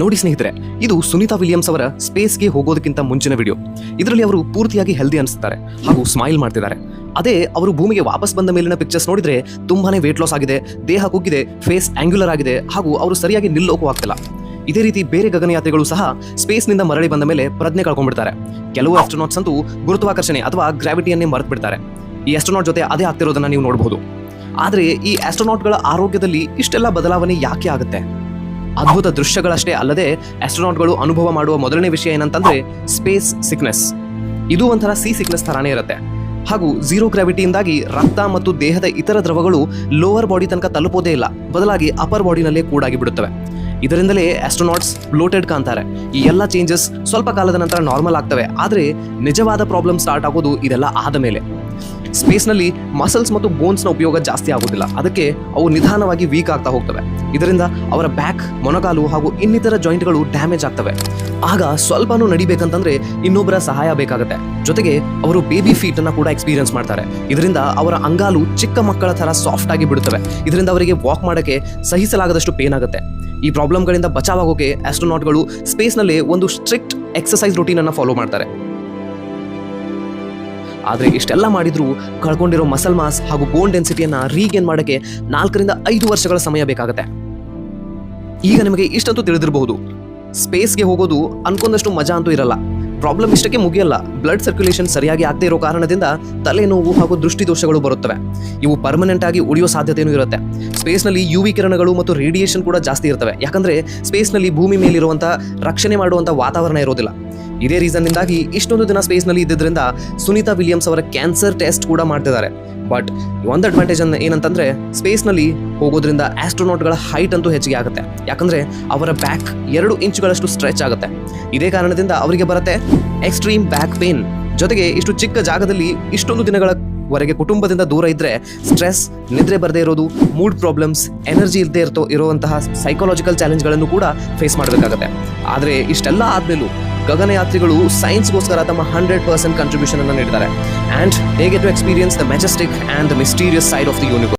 ನೋಡಿ ಸ್ನೇಹಿತರೆ, ಇದು ಸುನೀತಾ ವಿಲಿಯಮ್ಸ್ ಅವರ ಸ್ಪೇಸ್ಗೆ ಹೋಗೋದಕ್ಕಿಂತ ಮುಂಚಿನ ವಿಡಿಯೋ. ಇದರಲ್ಲಿ ಅವರು ಪೂರ್ತಿಯಾಗಿ ಹೆಲ್ದಿ ಅನಿಸ್ತಾರೆ ಹಾಗೂ ಸ್ಮೈಲ್ ಮಾಡ್ತಿದ್ದಾರೆ. ಅದೇ ಅವರು ಭೂಮಿಗೆ ವಾಪಸ್ ಬಂದ ಮೇಲಿನ ಪಿಕ್ಚರ್ಸ್ ನೋಡಿದ್ರೆ ತುಂಬಾನೇ ವೇಟ್ ಲಾಸ್ ಆಗಿದೆ, ದೇಹ ಕುಗ್ಗಿದೆ, ಫೇಸ್ ಆಂಗ್ಯುಲರ್ ಆಗಿದೆ ಹಾಗೂ ಅವರು ಸರಿಯಾಗಿ ನಿಲ್ಲೋಕೂ ಆಗ್ತಿಲ್ಲ. ಇದೇ ರೀತಿ ಬೇರೆ ಗಗನಯಾತ್ರಿಗಳು ಸಹ ಸ್ಪೇಸ್ನಿಂದ ಮರಳಿ ಬಂದ ಮೇಲೆ ಪ್ರಜ್ಞೆ ಕಳ್ಕೊಂಡ್ಬಿಡ್ತಾರೆ. ಕೆಲವು ಆಸ್ಟ್ರೋನಾಟ್ಸ್ ಅಂತೂ ಗುರುತ್ವಾಕರ್ಷಣೆ ಅಥವಾ ಗ್ರಾವಿಟಿಯನ್ನೇ ಮರೆತು ಬಿಡ್ತಾರೆ. ಈ ಆಸ್ಟ್ರೋನಾಟ್ ಜೊತೆ ಅದೇ ಆಗ್ತಿರೋದನ್ನ ನೀವು ನೋಡಬಹುದು. ಆದರೆ ಈ ಆಸ್ಟ್ರೋನಾಟ್ಗಳ ಆರೋಗ್ಯದಲ್ಲಿ ಇಷ್ಟೆಲ್ಲ ಬದಲಾವಣೆ ಯಾಕೆ ಆಗುತ್ತೆ? ಅದ್ಭುತ ದೃಶ್ಯಗಳಷ್ಟೇ ಅಲ್ಲದೆ ಆಸ್ಟ್ರೋನಾಟ್ಗಳು ಅನುಭವ ಮಾಡುವ ಮೊದಲನೇ ವಿಷಯ ಏನಂತಂದ್ರೆ ಸ್ಪೇಸ್ ಸಿಕ್ನೆಸ್. ಇದು ಒಂಥರ ಸಿ ಸಿಕ್ನೆಸ್ ತರಾನೇ ಇರುತ್ತೆ. ಹಾಗೂ ಝೀರೋ ಗ್ರಾವಿಟಿಯಿಂದಾಗಿ ರಕ್ತ ಮತ್ತು ದೇಹದ ಇತರ ದ್ರವಗಳು ಲೋವರ್ ಬಾಡಿ ತನಕ ತಲುಪೋದೇ ಇಲ್ಲ, ಬದಲಾಗಿ ಅಪರ್ ಬಾಡಿನಲ್ಲೇ ಕೂಡಾಗಿ ಬಿಡುತ್ತವೆ. ಇದರಿಂದಲೇ ಆಸ್ಟ್ರೋನಾಟ್ಸ್ ಬ್ಲೋಟೆಡ್ ಕಾಣ್ತಾರೆ. ಈ ಎಲ್ಲ ಚೇಂಜಸ್ ಸ್ವಲ್ಪ ಕಾಲದ ನಂತರ ನಾರ್ಮಲ್ ಆಗ್ತವೆ. ಆದರೆ ನಿಜವಾದ ಪ್ರಾಬ್ಲಮ್ ಸ್ಟಾರ್ಟ್ ಆಗೋದು ಇದೆಲ್ಲ ಆದ ಮೇಲೆ. ಸ್ಪೇಸ್ನಲ್ಲಿ ಮಸಲ್ಸ್ ಮತ್ತು ಬೋನ್ಸ್ನ ಉಪಯೋಗ ಜಾಸ್ತಿ ಆಗೋದಿಲ್ಲ, ಅದಕ್ಕೆ ಅವು ನಿಧಾನವಾಗಿ ವೀಕ್ ಆಗ್ತಾ ಹೋಗ್ತವೆ. ಇದರಿಂದ ಅವರ ಬ್ಯಾಕ್, ಮೊಣಕಾಲು ಹಾಗೂ ಇನ್ನಿತರ ಜಾಯಿಂಟ್ಗಳು ಡ್ಯಾಮೇಜ್ ಆಗ್ತವೆ. ಆಗ ಸ್ವಲ್ಪನೂ ನಡಿಬೇಕಂತಂದ್ರೆ ಇನ್ನೊಬ್ಬರ ಸಹಾಯ ಬೇಕಾಗುತ್ತೆ. ಜೊತೆಗೆ ಅವರು ಬೇಬಿ ಫೀಟ್ ಅನ್ನ ಕೂಡ ಎಕ್ಸ್ಪೀರಿಯನ್ಸ್ ಮಾಡ್ತಾರೆ. ಇದರಿಂದ ಅವರ ಅಂಗಾಲು ಚಿಕ್ಕ ಮಕ್ಕಳ ತರ ಸಾಫ್ಟ್ ಆಗಿ ಬಿಡುತ್ತವೆ. ಇದರಿಂದ ಅವರಿಗೆ ವಾಕ್ ಮಾಡೋಕ್ಕೆ ಸಹಿಸಲಾಗದಷ್ಟು ಪೇನ್ ಆಗುತ್ತೆ. ಈ ಪ್ರಾಬ್ಲಮ್ಗಳಿಂದ ಬಚಾವಾಗೋಕೆ ಆಸ್ಟ್ರೋನಾಟ್ಗಳು ಸ್ಪೇಸ್ನಲ್ಲೇ ಒಂದು ಸ್ಟ್ರಿಕ್ಟ್ ಎಕ್ಸರ್ಸೈಸ್ ರೂಟೀನ್ ಅನ್ನ ಫಾಲೋ ಮಾಡ್ತಾರೆ. ಆದರೆ ಇಷ್ಟೆಲ್ಲ ಮಾಡಿದ್ರೂ ಕಳ್ಕೊಂಡಿರೋ ಮಸಲ್ ಮಾಸ್ ಹಾಗೂ ಬೋನ್ ಡೆನ್ಸಿಟಿಯನ್ನ ರೀಗೇನ್ ಮಾಡೋಕ್ಕೆ 4 ರಿಂದ 5 ವರ್ಷಗಳ ಸಮಯ ಬೇಕಾಗುತ್ತೆ. ಈಗ ನಿಮಗೆ ಇಷ್ಟಂತೂ ತಿಳಿದಿರಬಹುದು, ಸ್ಪೇಸ್ಗೆ ಹೋಗೋದು ಅನ್ಕೊಂಡಷ್ಟು ಮಜಾ ಅಂತೂ ಇರಲ್ಲ. ಪ್ರಾಬ್ಲಮ್ ಇಷ್ಟಕ್ಕೆ ಮುಗಿಯಲ್ಲ. ಬ್ಲಡ್ ಸರ್ಕ್ಯುಲೇಷನ್ ಸರಿಯಾಗಿ ಆಗದೇ ಇರೋ ಕಾರಣದಿಂದ ತಲೆನೋವು ಹಾಗೂ ದೃಷ್ಟಿ ದೋಷಗಳು ಬರುತ್ತವೆ. ಇವು ಪರ್ಮನೆಂಟ್ ಆಗಿ ಉಳಿಯೋ ಸಾಧ್ಯತೆಯೂ ಇರುತ್ತೆ. ಸ್ಪೇಸ್ನಲ್ಲಿ UV ಕಿರಣಗಳು ಮತ್ತು ರೇಡಿಯೇಷನ್ ಕೂಡ ಜಾಸ್ತಿ ಇರ್ತವೆ. ಯಾಕಂದ್ರೆ ಸ್ಪೇಸ್ನಲ್ಲಿ ಭೂಮಿ ಮೇಲಿರುವಂಥ ರಕ್ಷಣೆ ಮಾಡುವಂಥ ವಾತಾವರಣ ಇರೋದಿಲ್ಲ. ಇದೇ ರೀಸನ್ನಿಂದಾಗಿ ಇಷ್ಟೊಂದು ದಿನ ಸ್ಪೇಸ್ನಲ್ಲಿ ಇದ್ದಿದ್ದರಿಂದ ಸುನೀತಾ ವಿಲಿಯಮ್ಸ್ ಅವರ ಕ್ಯಾನ್ಸರ್ ಟೆಸ್ಟ್ ಕೂಡ ಮಾಡ್ತಿದ್ದಾರೆ. ಬಟ್ ಒಂದು ಅಡ್ವಾಂಟೇಜ್ ಏನಂತಂದ್ರೆ ಸ್ಪೇಸ್ನಲ್ಲಿ ಹೋಗೋದ್ರಿಂದ ಆಸ್ಟ್ರೋನಾಟ್ಗಳ ಹೈಟ್ ಅಂತೂ ಹೆಚ್ಚಿಗೆ ಆಗುತ್ತೆ. ಯಾಕಂದ್ರೆ ಅವರ ಬ್ಯಾಕ್ 2 ಇಂಚುಗಳಷ್ಟು ಸ್ಟ್ರೆಚ್ ಆಗುತ್ತೆ. ಇದೇ ಕಾರಣದಿಂದ ಅವರಿಗೆ ಬರುತ್ತೆ ಎಕ್ಸ್ಟ್ರೀಮ್ ಬ್ಯಾಕ್ ಪೇನ್. ಜೊತೆಗೆ ಇಷ್ಟು ಚಿಕ್ಕ ಜಾಗದಲ್ಲಿ ಇಷ್ಟೊಂದು ದಿನಗಳವರೆಗೆ ಕುಟುಂಬದಿಂದ ದೂರ ಇದ್ರೆ ಸ್ಟ್ರೆಸ್, ನಿದ್ರೆ ಬರದೇ ಇರೋದು, ಮೂಡ್ ಪ್ರಾಬ್ಲಮ್ಸ್, ಎನರ್ಜಿ ಇಲ್ಲದೆ ಇರುವಂತಹ ಸೈಕಾಲಜಿಕಲ್ ಚಾಲೆಂಜ್ಗಳನ್ನು ಕೂಡ ಫೇಸ್ ಮಾಡಬೇಕಾಗುತ್ತೆ. ಆದರೆ ಇಷ್ಟೆಲ್ಲ ಆದ್ಮೇಲೂ ಗಗನಯಾತ್ರಿಗಳು ಸೈನ್ಸ್ಗೋಸ್ಕರ ತಮ್ಮ 100% ಕಂಟ್ರಿಬ್ಯೂಷನ್ ಅನ್ನು ನೀಡಿದ್ದಾರೆ. And they get to experience the majestic and the mysterious side of the universe.